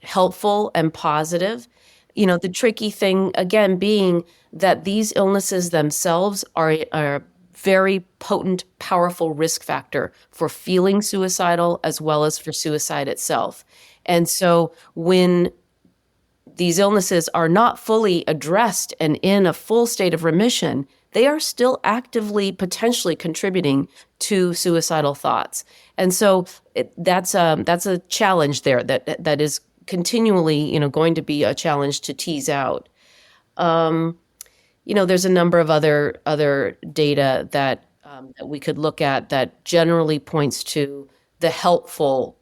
helpful and positive. The tricky thing, again, being that these illnesses themselves are a very potent, powerful risk factor for feeling suicidal as well as for suicide itself. And so when these illnesses are not fully addressed and in a full state of remission, they are still actively potentially contributing to suicidal thoughts. And so that's a challenge there that is continually, going to be a challenge to tease out. There's a number of other data that we could look at that generally points to the helpful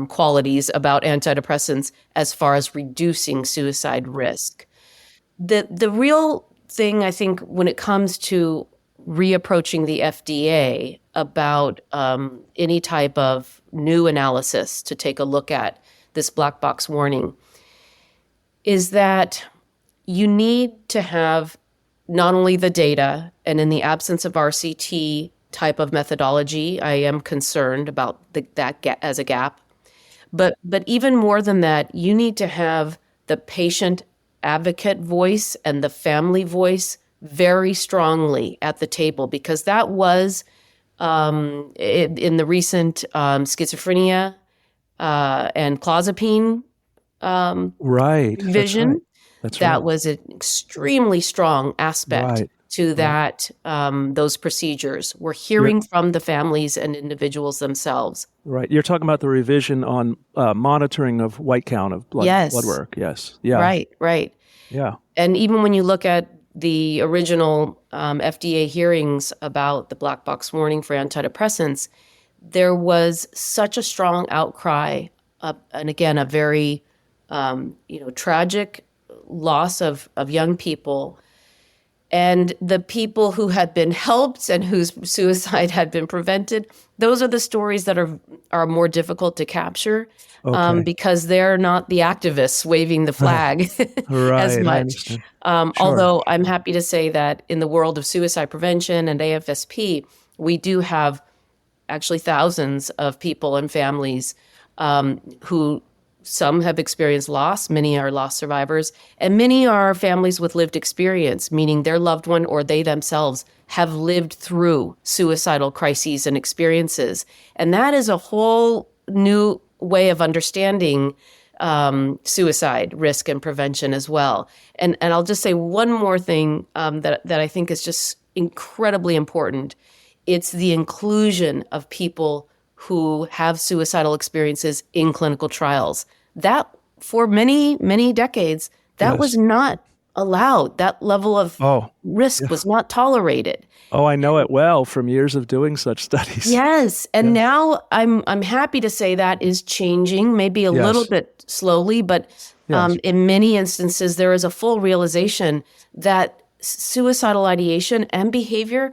qualities about antidepressants as far as reducing suicide risk. The real thing, I think, when it comes to reapproaching the FDA about any type of new analysis to take a look at this black box warning, is that you need to have not only the data, and in the absence of RCT type of methodology, I am concerned about that as a gap. But even more than that, you need to have the patient advocate voice and the family voice very strongly at the table, because that was in the recent schizophrenia and clozapine vision. That's that right. was an extremely strong aspect to that. Those procedures. We're hearing from the families and individuals themselves. Right. You're talking about the revision on monitoring of white count of blood work. Yes. Yeah. Right. Yeah. And even when you look at the original FDA hearings about the black box warning for antidepressants, there was such a strong outcry, and again, a very tragic loss of young people. And the people who had been helped and whose suicide had been prevented, those are the stories that are more difficult to capture because they're not the activists waving the flag as much. Although I'm happy to say that in the world of suicide prevention and AFSP, we do have actually thousands of people and families who some have experienced loss, many are loss survivors, and many are families with lived experience, meaning their loved one or they themselves have lived through suicidal crises and experiences. And that is a whole new way of understanding suicide risk and prevention as well. And I'll just say one more thing that I think is just incredibly important. It's the inclusion of people who have suicidal experiences in clinical trials. That, for many, many decades, that was not allowed. That level of Oh, risk was not tolerated. oh, I know it well from years of doing such studies. Yes. And now I'm happy to say that is changing, maybe a little bit slowly, but in many instances, there is a full realization that suicidal ideation and behavior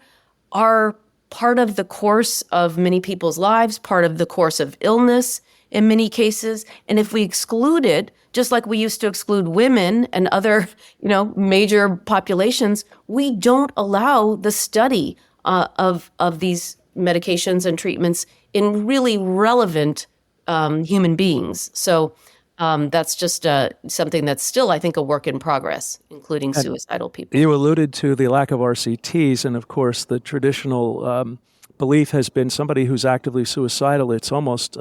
are part of the course of many people's lives, part of the course of illness in many cases. And if we exclude it, just like we used to exclude women and other, major populations, we don't allow the study of these medications and treatments in really relevant human beings. So that's just something that's still, I think, a work in progress, including suicidal people. You alluded to the lack of RCTs, and of course, the traditional belief has been somebody who's actively suicidal, it's almost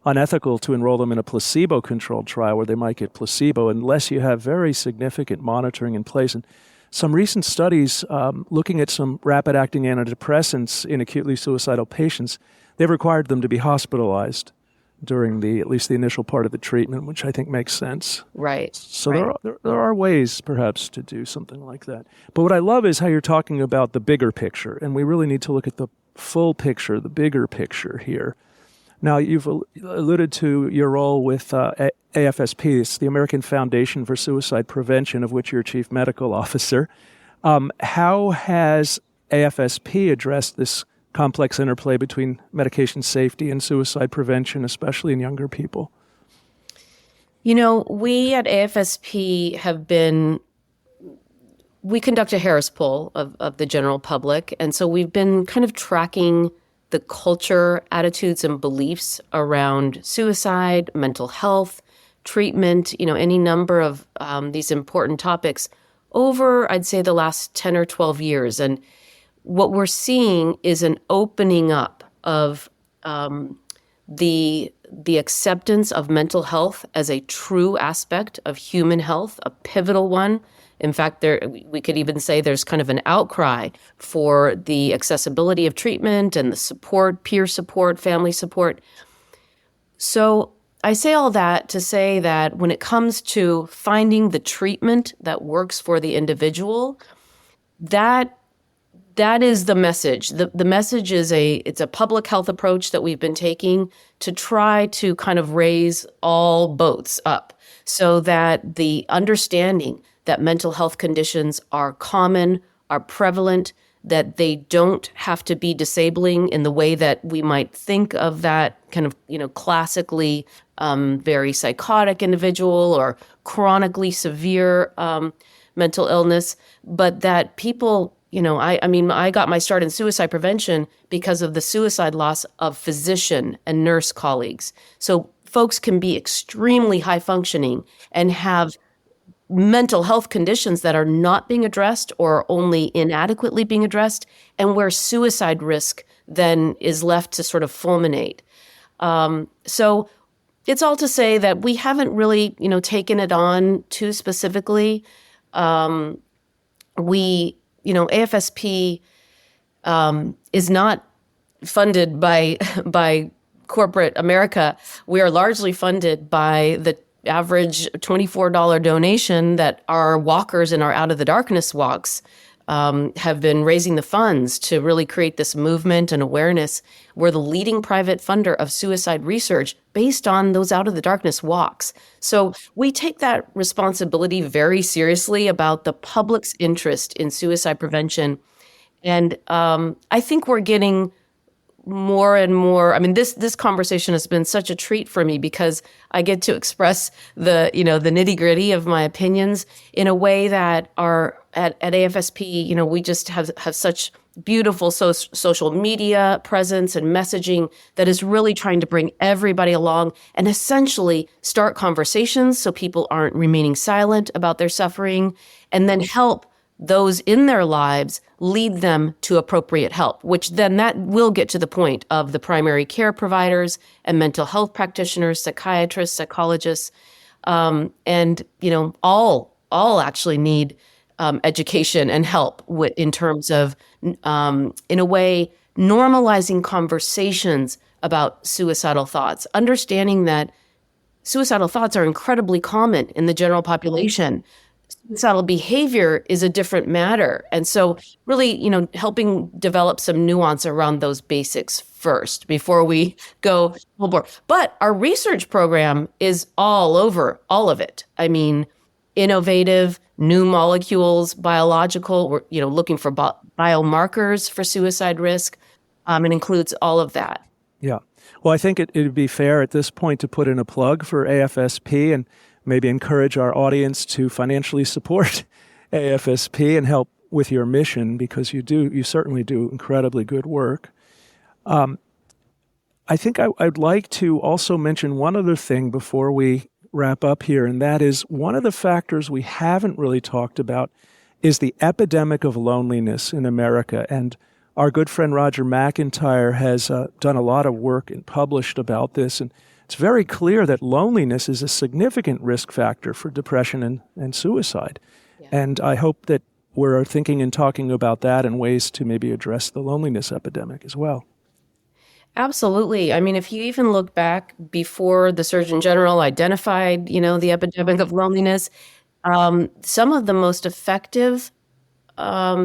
unethical to enroll them in a placebo-controlled trial where they might get placebo unless you have very significant monitoring in place. And some recent studies looking at some rapid-acting antidepressants in acutely suicidal patients, they've required them to be hospitalized during at least the initial part of the treatment, which I think makes sense. Right. So there are ways perhaps to do something like that. But what I love is how you're talking about the bigger picture, and we really need to look at the full picture, the bigger picture here. Now, you've alluded to your role with AFSP, it's the American Foundation for Suicide Prevention, of which you're chief medical officer. How has AFSP addressed this complex interplay between medication safety and suicide prevention, especially in younger people? We at AFSP we conduct a Harris poll of the general public. And so we've been kind of tracking the culture, attitudes, and beliefs around suicide, mental health, treatment, any number of these important topics over, I'd say, the last 10 or 12 years. And what we're seeing is an opening up of the acceptance of mental health as a true aspect of human health, a pivotal one. In fact, we could even say there's kind of an outcry for the accessibility of treatment and the support, peer support, family support. So I say all that to say that when it comes to finding the treatment that works for the individual, that is the message. The message is it's a public health approach that we've been taking to try to kind of raise all boats up so that the understanding that mental health conditions are common, are prevalent, that they don't have to be disabling in the way that we might think of that kind of, classically very psychotic individual or chronically severe mental illness, but that people, I got my start in suicide prevention because of the suicide loss of physician and nurse colleagues. So folks can be extremely high functioning and have mental health conditions that are not being addressed or only inadequately being addressed, and where suicide risk then is left to sort of fulminate. So it's all to say that we haven't really, taken it on too specifically. AFSP is not funded by corporate America. We are largely funded by the average $24 donation that our walkers in our Out of the Darkness walks have been raising the funds to really create this movement and awareness. We're the leading private funder of suicide research based on those Out of the Darkness walks. So we take that responsibility very seriously about the public's interest in suicide prevention. And I think we're getting more and more. This conversation has been such a treat for me because I get to express the nitty-gritty of my opinions in a way that are at AFSP, we just have such beautiful social media presence and messaging that is really trying to bring everybody along and essentially start conversations so people aren't remaining silent about their suffering, and then help those in their lives lead them to appropriate help, which then that will get to the point of the primary care providers and mental health practitioners, psychiatrists, psychologists, and all actually need education and help in terms of, in a way, normalizing conversations about suicidal thoughts, understanding that suicidal thoughts are incredibly common in the general population. suicidal behavior is a different matter. And so really, helping develop some nuance around those basics first before we go full bore. But our research program is all over all of it. I mean, innovative, new molecules, biological, we're, looking for biomarkers for suicide risk. It includes all of that. Yeah. Well, I think it would be fair at this point to put in a plug for AFSP and maybe encourage our audience to financially support AFSP and help with your mission, because you certainly do incredibly good work. I think I'd like to also mention one other thing before we wrap up here, and that is one of the factors we haven't really talked about is the epidemic of loneliness in America. And our good friend Roger McIntyre has done a lot of work and published about this, and it's very clear that loneliness is a significant risk factor for depression and suicide. Yeah. And I hope that we're thinking and talking about that and ways to maybe address the loneliness epidemic as well. Absolutely. I mean, if you even look back before the Surgeon General identified, the epidemic of loneliness, some of the most effective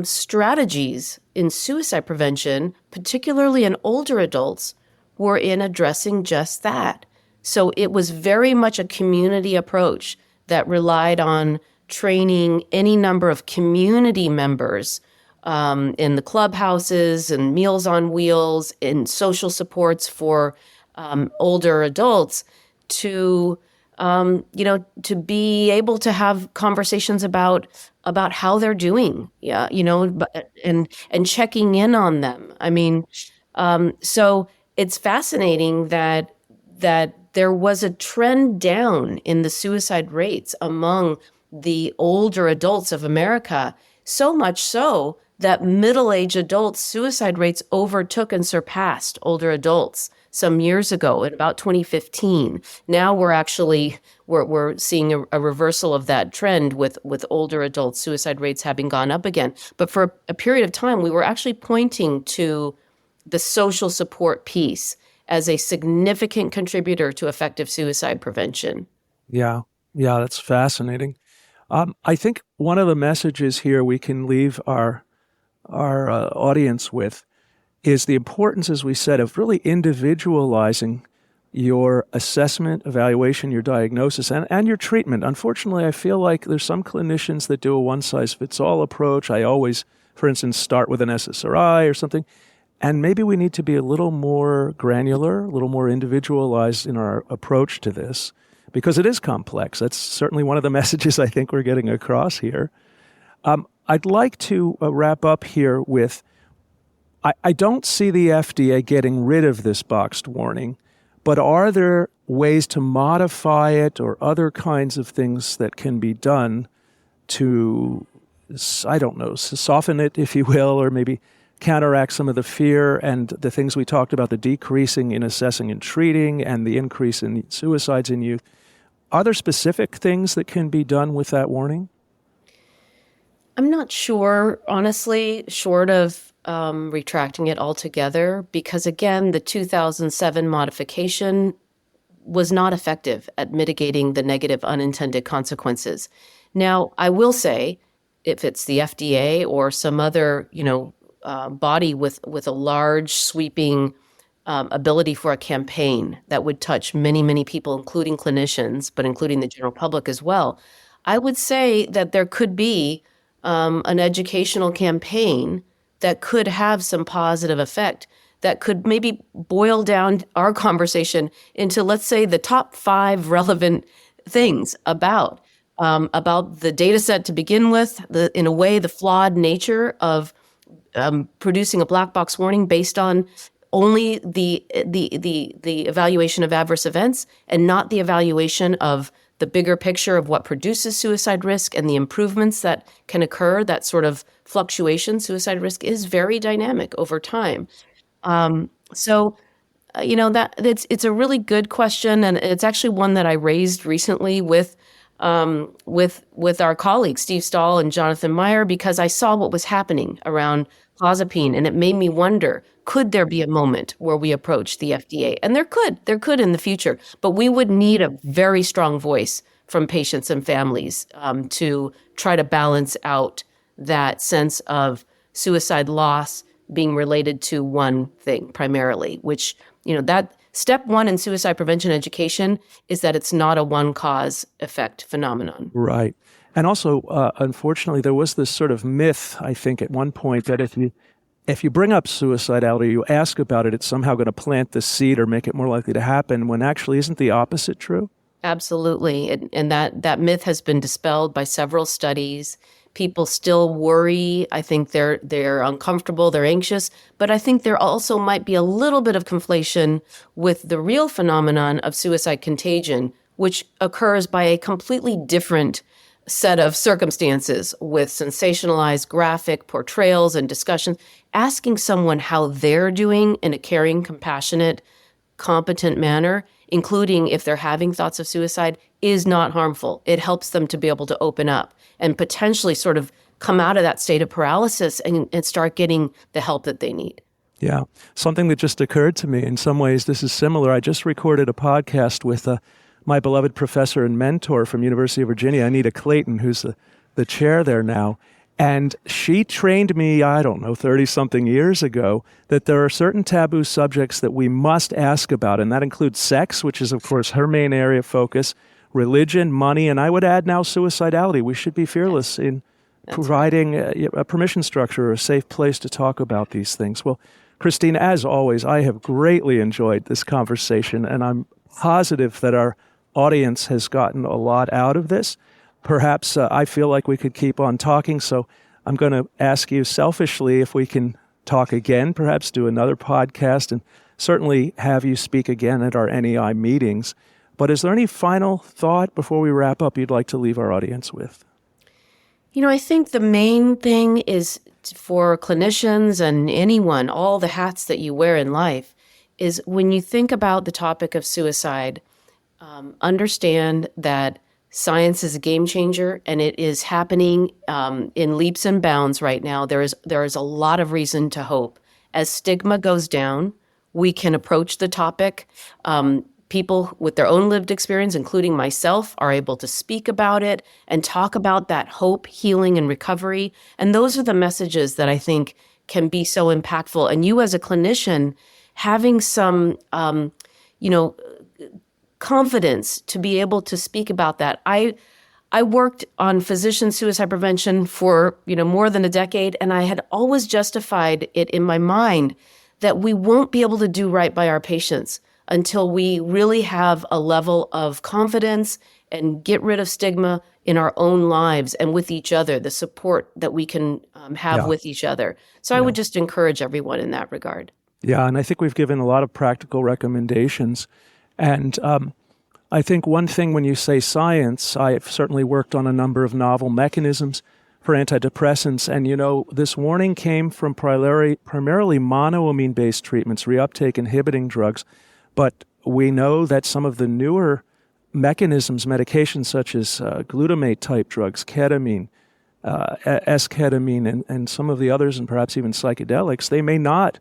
strategies in suicide prevention, particularly in older adults, were in addressing just that. So it was very much a community approach that relied on training any number of community members in the clubhouses and Meals on Wheels, in social supports for older adults to be able to have conversations about how they're doing, and checking in on them. I mean, so it's fascinating that there was a trend down in the suicide rates among the older adults of America, so much so that middle-aged adults' suicide rates overtook and surpassed older adults some years ago, in about 2015. Now we're seeing a reversal of that trend with older adults' suicide rates having gone up again. But for a period of time, we were actually pointing to the social support piece as a significant contributor to effective suicide prevention. Yeah, that's fascinating. I think one of the messages here we can leave our audience with is the importance, as we said, of really individualizing your assessment, evaluation, your diagnosis, and your treatment. Unfortunately, I feel like there's some clinicians that do a one-size-fits-all approach. I always, for instance, start with an SSRI or something. And maybe we need to be a little more granular, a little more individualized in our approach to this, because it is complex. That's certainly one of the messages I think we're getting across here. I'd like to wrap up here with, I don't see the FDA getting rid of this boxed warning, but are there ways to modify it or other kinds of things that can be done to, soften it, if you will, or maybe counteract some of the fear and the things we talked about, the decreasing in assessing and treating and the increase in suicides in youth? Are there specific things that can be done with that warning? I'm not sure, honestly, short of retracting it altogether, because again, the 2007 modification was not effective at mitigating the negative unintended consequences. Now, I will say, if it's the FDA or some other, body with a large sweeping ability for a campaign that would touch many, many people, including clinicians, but including the general public as well, I would say that there could be an educational campaign that could have some positive effect, that could maybe boil down our conversation into, let's say, the top 5 relevant things about the data set to begin with, in a way, the flawed nature of producing a black box warning based on only the evaluation of adverse events and not the evaluation of the bigger picture of what produces suicide risk and the improvements that can occur. That sort of fluctuation, suicide risk, is very dynamic over time. So it's a really good question, and it's actually one that I raised recently with our colleagues, Steve Stahl and Jonathan Meyer, because I saw what was happening around clozapine, and it made me wonder, could there be a moment where we approach the FDA? And there could in the future, but we would need a very strong voice from patients and families to try to balance out that sense of suicide loss being related to one thing primarily, which, that step one in suicide prevention education is that it's not a one cause effect phenomenon. Right. And also, unfortunately, there was this sort of myth, I think, at one point that if you bring up suicidality, you ask about it, it's somehow going to plant the seed or make it more likely to happen, when actually isn't the opposite true? Absolutely. And that myth has been dispelled by several studies. People still worry. I think they're uncomfortable, they're anxious, but I think there also might be a little bit of conflation with the real phenomenon of suicide contagion, which occurs by a completely different set of circumstances with sensationalized graphic portrayals and discussions. Asking someone how they're doing in a caring, compassionate, competent manner, including if they're having thoughts of suicide, is not harmful. It helps them to be able to open up and potentially sort of come out of that state of paralysis and start getting the help that they need. Yeah. Something that just occurred to me, in some ways this is similar. I just recorded a podcast with my beloved professor and mentor from University of Virginia, Anita Clayton, who's the chair there now. And she trained me, 30-something years ago, that there are certain taboo subjects that we must ask about, and that includes sex, which is, of course, her main area of focus, religion, money, and I would add now suicidality. We should be fearless in providing a permission structure or a safe place to talk about these things. Well, Christine, as always, I have greatly enjoyed this conversation, and I'm positive that our audience has gotten a lot out of this. Perhaps I feel like we could keep on talking, so I'm going to ask you selfishly if we can talk again, perhaps do another podcast, and certainly have you speak again at our NEI meetings. But is there any final thought before we wrap up you'd like to leave our audience with? I think the main thing is for clinicians and anyone, all the hats that you wear in life, is when you think about the topic of suicide, understand that science is a game changer, and it is happening in leaps and bounds right now. There is a lot of reason to hope. As stigma goes down, we can approach the topic. People with their own lived experience, including myself, are able to speak about it and talk about that hope, healing, and recovery. And those are the messages that I think can be so impactful. And you as a clinician, having some, confidence to be able to speak about that. I worked on physician suicide prevention for, more than a decade, and I had always justified it in my mind that we won't be able to do right by our patients until we really have a level of confidence and get rid of stigma in our own lives and with each other, the support that we can have with each other. So I would just encourage everyone in that regard. Yeah, and I think we've given a lot of practical recommendations. And I think one thing when you say science, I've certainly worked on a number of novel mechanisms for antidepressants. And, this warning came from primarily monoamine-based treatments, reuptake inhibiting drugs. But we know that some of the newer mechanisms, medications such as glutamate-type drugs, ketamine, esketamine, and some of the others, and perhaps even psychedelics, they may not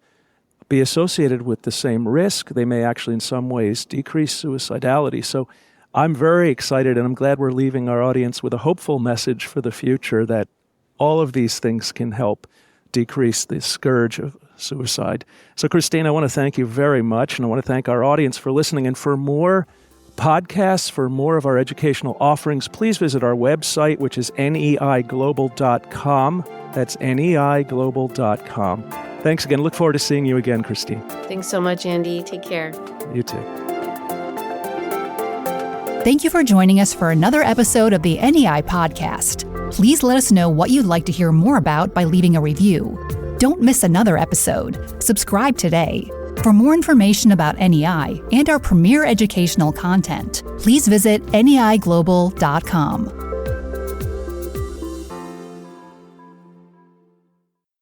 be associated with the same risk. They may actually in some ways decrease suicidality. So I'm very excited, and I'm glad we're leaving our audience with a hopeful message for the future that all of these things can help decrease the scourge of suicide. So Christine, I want to thank you very much, and I want to thank our audience for listening. And for more podcasts, for more of our educational offerings, please visit our website, which is neiglobal.com. That's neiglobal.com. Thanks again. Look forward to seeing you again, Christine. Thanks so much, Andy. Take care. You too. Thank you for joining us for another episode of the NEI podcast. Please let us know what you'd like to hear more about by leaving a review. Don't miss another episode. Subscribe today. For more information about NEI and our premier educational content, please visit neiglobal.com.